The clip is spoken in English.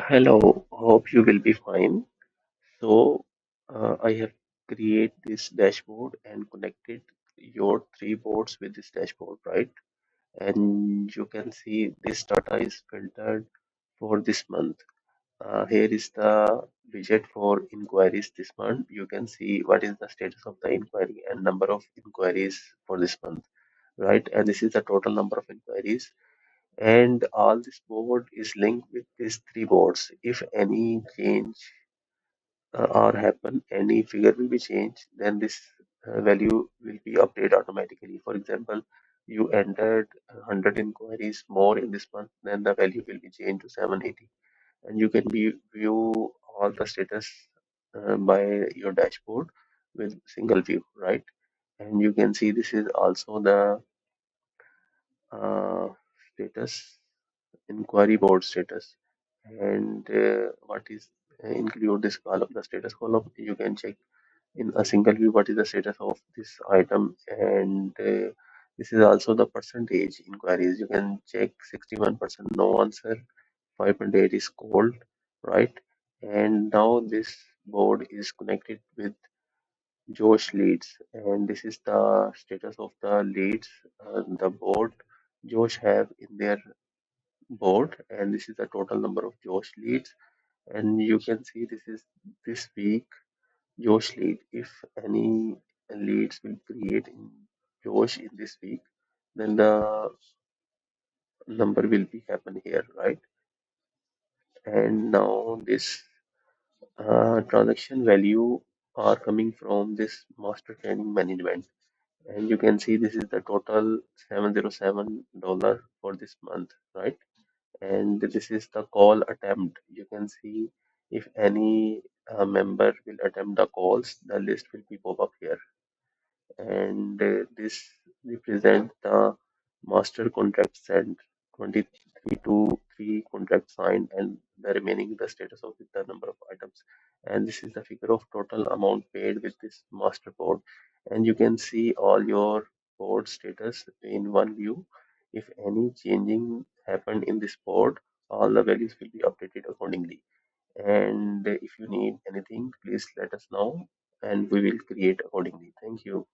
Hello, hope you will be fine. So, I have created this dashboard and connected your three boards with this dashboard, right? And you can see this data is filtered for this month. Here is the widget for inquiries this month. You can see what is the status of the inquiry and number of inquiries for this month, right? And this is the total number of inquiries. And all this board is linked with these three boards. If any change or happen, any figure will be changed, then this value will be updated automatically. For example, you entered 100 inquiries more in this month, then the value will be changed to 780. And you can view all the status by your dashboard with single view, right? And you can see this is also the uh, status inquiry board status. And what is include this column, the status column, you can check in a single view what is the status of this item. And this is also the percentage inquiries. You can check 61% no answer, 5.8 is cold, right? And now this board is connected with Josh leads, and this is the status of the leads the board Josh have in their board, and this is the total number of Josh leads. And you can see this is this week Josh lead. If any leads will create in Josh in this week, then the number will be happen here, right? And now this transaction value are coming from this master training management. And you can see this is the total $707 for this month, right? And this is the call attempt. You can see if any member will attempt the calls, the list will be pop up here. And this represent the master contract sent, 23 to 3 contracts signed, and the remaining the status of the number of items. And this is the figure of total amount paid with this master board. And you can see all your board status in one view. If any changing happened in this board, all the values will be updated accordingly. And if you need anything, please let us know and we will create accordingly. Thank you.